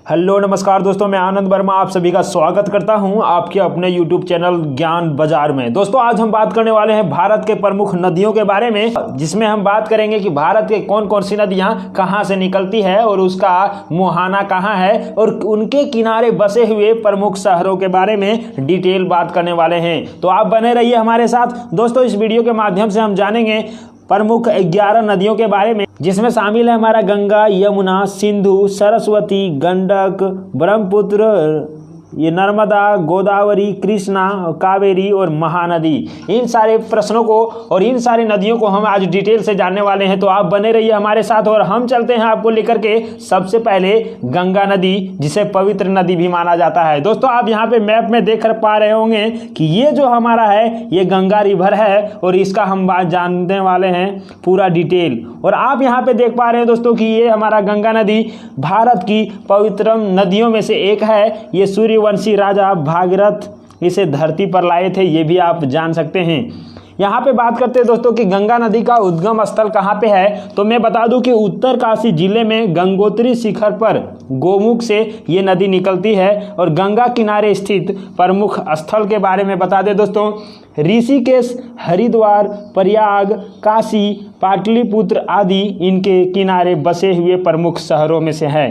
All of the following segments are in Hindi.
हेलो नमस्कार दोस्तों, मैं आनंद वर्मा आप सभी का स्वागत करता हूं आपके अपने यूट्यूब चैनल ज्ञान बाजार में। दोस्तों आज हम बात करने वाले हैं भारत के प्रमुख नदियों के बारे में, जिसमें हम बात करेंगे कि भारत के कौन कौन सी नदियां कहां से निकलती है और उसका मुहाना कहां है और उनके किनारे बसे हुए प्रमुख शहरों के बारे में डिटेल बात करने वाले हैं। तो आप बने रहिए हमारे साथ। दोस्तों इस वीडियो के माध्यम से हम जानेंगे प्रमुख 11 नदियों के बारे में, जिसमें शामिल है हमारा गंगा, यमुना, सिंधु, सरस्वती, गंडक, ब्रह्मपुत्र, ये नर्मदा, गोदावरी, कृष्णा, कावेरी और महानदी। इन सारे प्रश्नों को और इन सारी नदियों को हम आज डिटेल से जानने वाले हैं। तो आप बने रहिए हमारे साथ और हम चलते हैं आपको लेकर के सबसे पहले गंगा नदी, जिसे पवित्र नदी भी माना जाता है। दोस्तों आप यहाँ पे मैप में देख पा रहे होंगे कि ये जो हमारा है ये गंगा रिवर है और इसका हम बात जानने वाले हैं पूरा डिटेल। और आप यहाँ पे देख पा रहे हैं दोस्तों कि ये हमारा गंगा नदी भारत की पवित्र नदियों में से एक है। ये सूर्यवंशी राजा भागीरथ इसे धरती पर लाए थे, ये भी आप जान सकते हैं। यहाँ पे बात करते हैं दोस्तों कि गंगा नदी का उद्गम स्थल कहाँ पे है, तो मैं बता दूं कि उत्तरकाशी जिले में गंगोत्री शिखर पर गोमुख से ये नदी निकलती है। और गंगा किनारे स्थित प्रमुख स्थल के बारे में बता दें दोस्तों, ऋषिकेश, हरिद्वार, प्रयाग, काशी, पाटलिपुत्र आदि इनके किनारे बसे हुए प्रमुख शहरों में से है।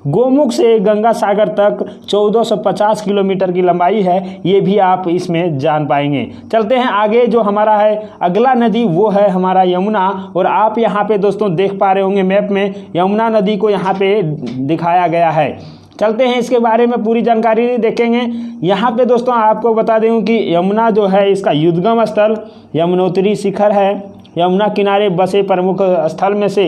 गोमुख से गंगा सागर तक 1450 किलोमीटर की लंबाई है, ये भी आप इसमें जान पाएंगे। चलते हैं आगे। जो हमारा है अगला नदी वो है हमारा यमुना। और आप यहाँ पे दोस्तों देख पा रहे होंगे मैप में यमुना नदी को यहाँ पे दिखाया गया है। चलते हैं इसके बारे में पूरी जानकारी देखेंगे। यहाँ पे दोस्तों आपको बता दूं कि यमुना जो है इसका उद्गम स्थल यमुनोत्री शिखर है। यमुना किनारे बसे प्रमुख स्थल में से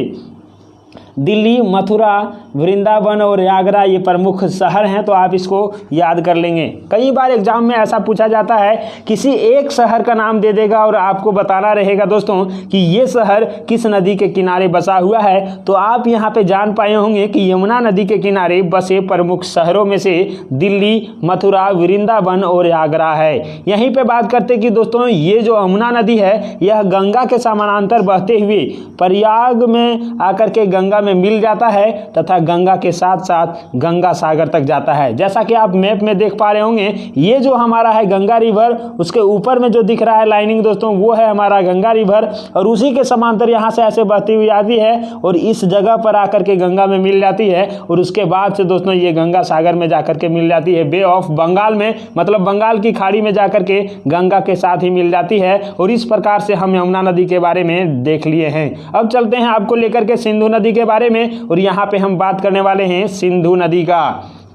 दिल्ली, मथुरा, वृंदावन और आगरा ये प्रमुख शहर हैं, तो आप इसको याद कर लेंगे। कई बार एग्जाम में ऐसा पूछा जाता है, किसी एक शहर का नाम दे देगा और आपको बताना रहेगा दोस्तों कि ये शहर किस नदी के किनारे बसा हुआ है। तो आप यहाँ पे जान पाए होंगे कि यमुना नदी के किनारे बसे प्रमुख शहरों में से दिल्ली, मथुरा, वृंदावन और आगरा है। यहीं पर बात करते कि दोस्तों ये जो यमुना नदी है यह गंगा के समानांतर बहते हुए प्रयाग में आकर के गंगा में मिल जाता है तथा गंगा के साथ साथ गंगा सागर तक जाता है। जैसा कि आप मैप में देख पा रहे होंगे, ये जो हमारा है गंगा रिवर, उसके ऊपर में जो दिख रहा है लाइनिंग दोस्तों वो है हमारा गंगा रिवर। और उसी के समांतर यहाँ से ऐसे बहती हुई आती है और इस जगह पर आकर के गंगा में मिल जाती है। और उसके बाद से दोस्तों ये गंगा सागर में जाकर के मिल जाती है, बे ऑफ बंगाल में, मतलब बंगाल की खाड़ी में जाकर के गंगा के साथ ही मिल जाती है। और इस प्रकार से हम यमुना नदी के बारे में देख लिए हैं। अब चलते हैं आपको लेकर के सिंधु नदी के बारे में, और यहाँ पे हम बात करने वाले हैं सिंधु नदी का।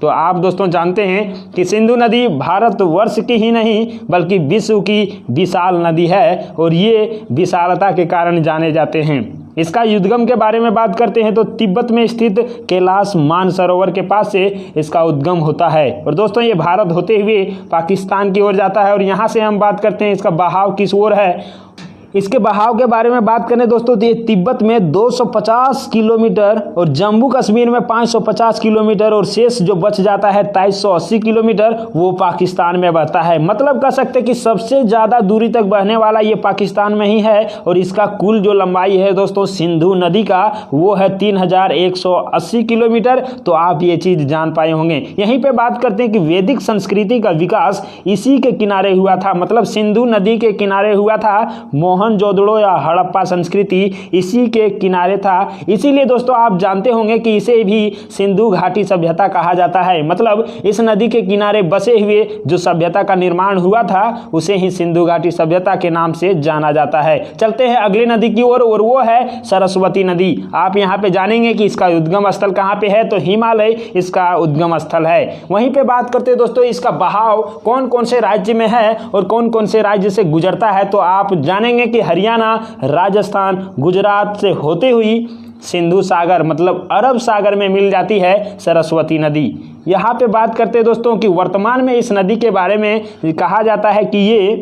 तो आप दोस्तों जानते हैं कि सिंधु नदी भारतवर्ष की ही नहीं बल्कि विश्व की विशाल नदी है और ये विशालता के कारण जाने जाते हैं। इसका उद्गम के बारे में बात करते हैं तो तिब्बत में स्थित कैलाश मानसरोवर के पास से इसका उद्गम होता है। और दोस्तों ये भारत होते हुए पाकिस्तान की ओर जाता है। और यहाँ से हम बात करते हैं इसका बहाव किस ओर है। इसके बहाव के बारे में बात करें दोस्तों तो ये तिब्बत में 250 किलोमीटर और जम्मू कश्मीर में 550 किलोमीटर और शेष जो बच जाता है 2380 किलोमीटर वो पाकिस्तान में बहता है। मतलब कह सकते हैं कि सबसे ज़्यादा दूरी तक बहने वाला ये पाकिस्तान में ही है। और इसका कुल जो लंबाई है दोस्तों सिंधु नदी का वो है 3180 किलोमीटर। तो आप ये चीज़ जान पाए होंगे। यहीं पर बात करते हैं कि वैदिक संस्कृति का विकास इसी के किनारे हुआ था, मतलब सिंधु नदी के किनारे हुआ था। मोहनजोदड़ो या हड़प्पा संस्कृति इसी के किनारे था। इसीलिए दोस्तों आप जानते होंगे कि इसे भी सिंधु घाटी सभ्यता कहा जाता है। मतलब इस नदी के किनारे बसे हुए जो सभ्यता का निर्माण हुआ था उसे ही सिंधु घाटी सभ्यता के नाम से जाना जाता है। चलते हैं अगली नदी की ओर और वो है सरस्वती नदी। आप यहाँ पे जानेंगे कि इसका उद्गम स्थल कहाँ पे है, तो हिमालय इसका उद्गम स्थल है। वहीं पे बात करते हैं दोस्तों इसका बहाव कौन कौन से राज्य में है और कौन कौन से राज्य से गुजरता है, तो आप जानेंगे कि हरियाणा, राजस्थान, गुजरात से होते हुई सिंधु सागर मतलब अरब सागर में मिल जाती है सरस्वती नदी। यहाँ पे बात करते हैं दोस्तों कि वर्तमान में इस नदी के बारे में कहा जाता है कि ये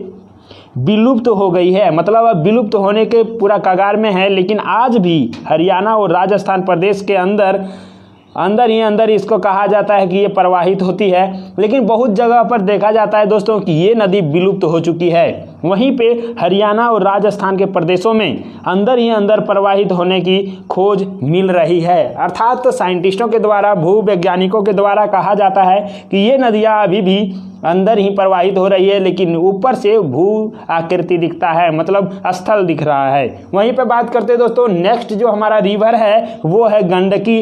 विलुप्त हो गई है, मतलब अब विलुप्त होने के पूरा कगार में है। लेकिन आज भी हरियाणा और राजस्थान प्रदेश के अंदर इसको कहा जाता है कि ये प्रवाहित होती है। लेकिन बहुत जगह पर देखा जाता है दोस्तों कि ये नदी विलुप्त हो चुकी है। वहीं पे हरियाणा और राजस्थान के प्रदेशों में अंदर ही अंदर प्रवाहित होने की खोज मिल रही है। अर्थात साइंटिस्टों के द्वारा, भूवैज्ञानिकों के द्वारा कहा जाता है कि ये नदियाँ अभी भी अंदर ही प्रवाहित हो रही है, लेकिन ऊपर से भू आकृति दिखता है, मतलब स्थल दिख रहा है। वहीं पे बात करते हैं दोस्तों, नेक्स्ट जो हमारा रिवर है वो है गंडकी।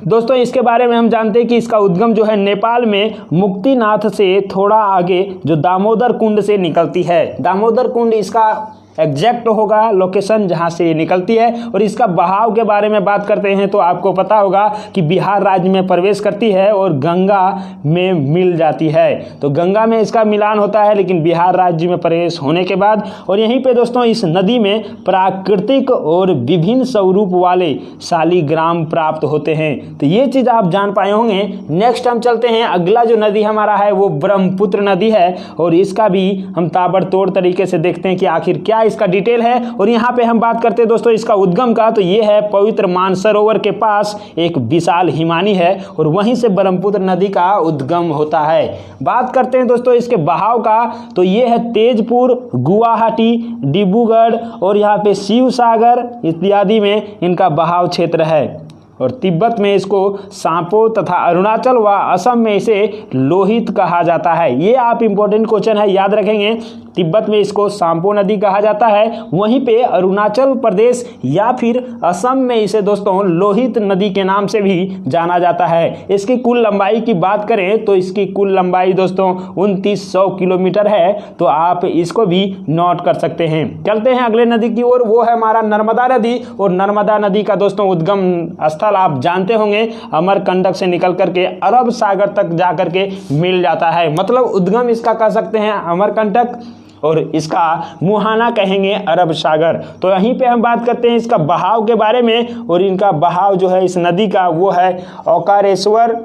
दोस्तों इसके बारे में हम जानते हैं कि इसका उद्गम जो है नेपाल में मुक्तिनाथ से थोड़ा आगे जो दामोदर कुंड से निकलती है। दामोदर कुंड इसका एग्जैक्ट होगा लोकेशन जहां से ये निकलती है। और इसका बहाव के बारे में बात करते हैं तो आपको पता होगा कि बिहार राज्य में प्रवेश करती है और गंगा में मिल जाती है। तो गंगा में इसका मिलान होता है, लेकिन बिहार राज्य में प्रवेश होने के बाद। और यहीं पे दोस्तों इस नदी में प्राकृतिक और विभिन्न स्वरूप वाले शालिग्राम प्राप्त होते हैं। तो ये चीज़ आप जान पाए होंगे। नेक्स्ट हम चलते हैं, अगला जो नदी हमारा है वो ब्रह्मपुत्र नदी है, और इसका भी हम ताबड़तोड़ तरीके से देखते हैं कि आखिर क्या इसका डिटेल है। और यहाँ पे हम बात करते हैं दोस्तों इसका उद्गम का, तो ये है पवित्र मानसरोवर के पास एक विशाल हिमानी है, और वहीं से ब्रह्मपुत्र नदी का उद्गम होता है। बात करते हैं दोस्तों इसके बहाव का, तो ये है तेजपुर, गुवाहाटी, डिब्रूगढ़ और यहाँ पे शिव सागर इत्यादि में इनका बहाव क्षेत्र है। और तिब्बत में इसको सांपो तथा अरुणाचल व असम में इसे लोहित कहा जाता है। ये आप इंपॉर्टेंट क्वेश्चन है, याद रखेंगे। तिब्बत में इसको सांपो नदी कहा जाता है, वहीं पे अरुणाचल प्रदेश या फिर असम में इसे दोस्तों लोहित नदी के नाम से भी जाना जाता है। इसकी कुल लंबाई की बात करें तो इसकी कुल लंबाई दोस्तों 2900 किलोमीटर है, तो आप इसको भी नोट कर सकते हैं। चलते हैं अगले नदी की ओर, वो है हमारा नर्मदा नदी। और नर्मदा नदी का दोस्तों उद्गम स्थल आप जानते होंगे, अमरकंटक से निकल करके अरब सागर तक जाकर के मिल जाता है। मतलब उद्गम इसका कह सकते हैं अमरकंटक, और इसका मुहाना कहेंगे अरब सागर। तो यहीं पे हम बात करते हैं इसका बहाव के बारे में, और इनका बहाव जो है इस नदी का वो है ओकारेश्वर,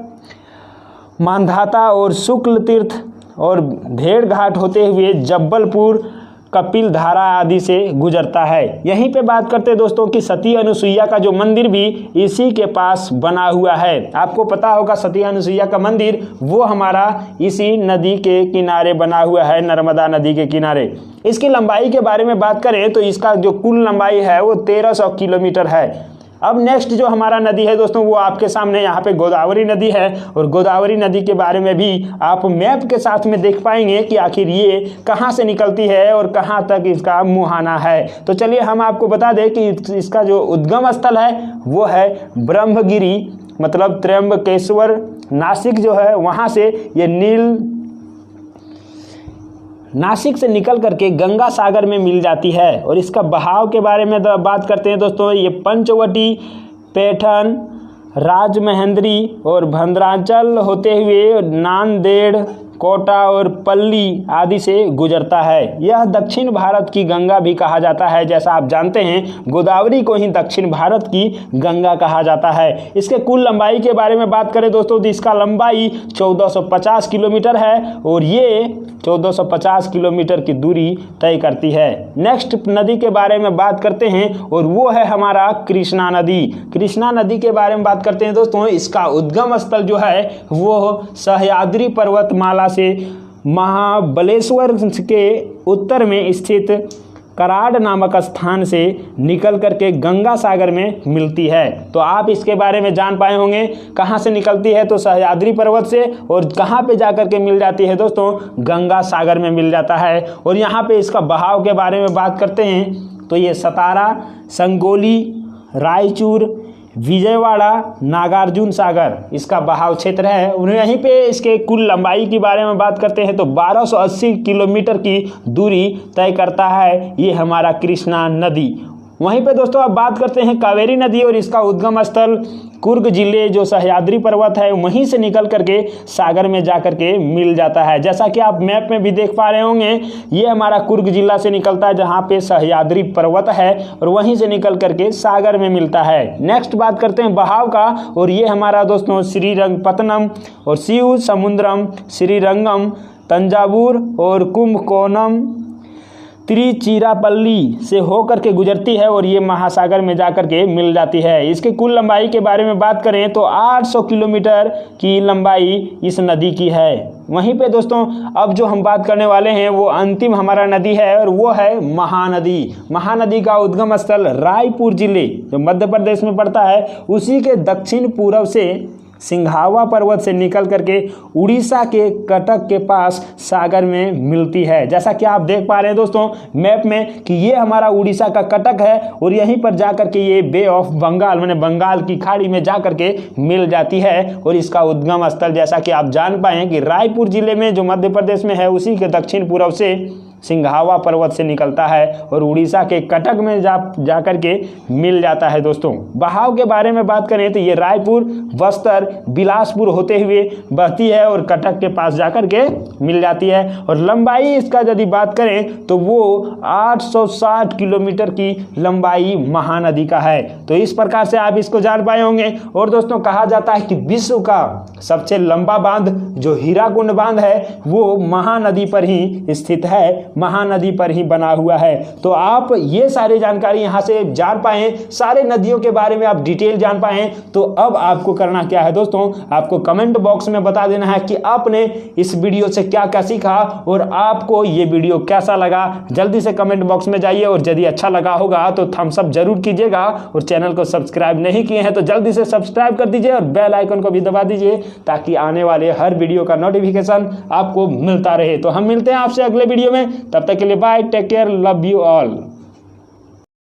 मांधाता और शुक्ल तीर्थ और भेड़ घाट होते हुए जब्बलपुर, कपिल धारा आदि से गुजरता है। यहीं पे बात करते हैं दोस्तों कि सती अनुसुईया का जो मंदिर भी इसी के पास बना हुआ है। आपको पता होगा सती अनुसुईया का मंदिर वो हमारा इसी नदी के किनारे बना हुआ है, नर्मदा नदी के किनारे। इसकी लंबाई के बारे में बात करें तो इसका जो कुल लंबाई है वो 1300 किलोमीटर है। अब नेक्स्ट जो हमारा नदी है दोस्तों वो आपके सामने यहाँ पे गोदावरी नदी है, और गोदावरी नदी के बारे में भी आप मैप के साथ में देख पाएंगे कि आखिर ये कहाँ से निकलती है और कहाँ तक इसका मुहाना है। तो चलिए हम आपको बता दें कि इसका जो उद्गम स्थल है वो है ब्रह्मगिरी, मतलब त्र्यंबकेश्वर, नासिक जो है वहाँ से ये नासिक से निकल करके गंगा सागर में मिल जाती है। और इसका बहाव के बारे में बात करते हैं दोस्तों, ये पंचवटी, पैठन, राजमहेंद्री और भद्रांचल होते हुए नांदेड़, कोटा और पल्ली आदि से गुजरता है। यह दक्षिण भारत की गंगा भी कहा जाता है। जैसा आप जानते हैं गोदावरी को ही दक्षिण भारत की गंगा कहा जाता है। इसके कुल लंबाई के बारे में बात करें दोस्तों तो इसका लंबाई 1450 किलोमीटर है, और ये 1450 किलोमीटर की दूरी तय करती है। नेक्स्ट नदी के बारे में बात करते हैं, और वो है हमारा कृष्णा नदी। कृष्णा नदी के बारे में बात करते हैं दोस्तों, इसका उद्गम स्थल जो है वो सह्याद्री पर्वतमाला से महाबलेश्वर के उत्तर में स्थित कराड़ नामक स्थान से निकल करके गंगा सागर में मिलती है। तो आप इसके बारे में जान पाए होंगे कहाँ से निकलती है, तो सह्याद्री पर्वत से, और कहाँ पे जाकर के मिल जाती है दोस्तों, गंगा सागर में मिल जाता है। और यहाँ पे इसका बहाव के बारे में बात करते हैं तो ये सतारा, संगोली, रायचूर, विजयवाड़ा, नागार्जुन सागर इसका बहाव क्षेत्र है। वहीं पे इसके कुल लंबाई के बारे में बात करते हैं तो 1280 किलोमीटर की दूरी तय करता है ये हमारा कृष्णा नदी। वहीं पे दोस्तों अब बात करते हैं कावेरी नदी, और इसका उद्गम स्थल कुर्ग जिले जो सह्याद्री पर्वत है वहीं से निकल करके सागर में जा करके मिल जाता है। जैसा कि आप मैप में भी देख पा रहे होंगे, ये हमारा कुर्ग जिला से निकलता है जहाँ पे सह्याद्री पर्वत है, और वहीं से निकल करके सागर में मिलता है। नेक्स्ट बात करते हैं बहाव का, और ये हमारा दोस्तों श्रीरंगपत्तनम और शिव समुद्रम, श्रीरंगम, तंजावुर और कुंभकोणम, तिरुचिरापल्ली से होकर के गुजरती है और ये महासागर में जाकर के मिल जाती है। इसकी कुल लंबाई के बारे में बात करें तो 800 किलोमीटर की लंबाई इस नदी की है। वहीं पे दोस्तों अब जो हम बात करने वाले हैं वो अंतिम हमारा नदी है और वो है महानदी। महानदी का उद्गम स्थल रायपुर जिले जो मध्य प्रदेश में पड़ता है उसी के दक्षिण पूर्व से सिंघावा पर्वत से निकल करके उड़ीसा के कटक के पास सागर में मिलती है। जैसा कि आप देख पा रहे हैं दोस्तों मैप में कि ये हमारा उड़ीसा का कटक है और यहीं पर जाकर के ये बे ऑफ बंगाल माने बंगाल की खाड़ी में जाकर के मिल जाती है। और इसका उद्गम स्थल जैसा कि आप जान पाए कि रायपुर जिले में जो मध्य प्रदेश में है उसी के दक्षिण पूर्व से सिंघावा पर्वत से निकलता है और उड़ीसा के कटक में जा करके मिल जाता है। दोस्तों बहाव के बारे में बात करें तो ये रायपुर, बस्तर, बिलासपुर होते हुए बहती है और कटक के पास जाकर के मिल जाती है। और लंबाई इसका यदि बात करें तो वो 860 किलोमीटर की लंबाई महानदी का है। तो इस प्रकार से आप इसको जान पाए होंगे। और दोस्तों कहा जाता है कि विश्व का सबसे लंबा बांध जो हीराकुंड बांध है वो महानदी पर ही स्थित है, महानदी पर ही बना हुआ है। तो आप ये सारी जानकारी यहां से जान पाए, सारे नदियों के बारे में आप डिटेल जान पाए। तो अब आपको करना क्या है दोस्तों, आपको कमेंट बॉक्स में बता देना है कि आपने इस वीडियो से क्या क्या सीखा और आपको ये वीडियो कैसा लगा। जल्दी से कमेंट बॉक्स में जाइए और यदि अच्छा लगा होगा तो थम्स अप जरूर कीजिएगा और चैनल को सब्सक्राइब नहीं किए हैं तो जल्दी से सब्सक्राइब कर दीजिए और बेल आइकन को भी दबा दीजिए ताकि आने वाले हर वीडियो का नोटिफिकेशन आपको मिलता रहे। तो हम मिलते हैं आपसे अगले वीडियो में, तब तक के लिए bye, take care, love you all.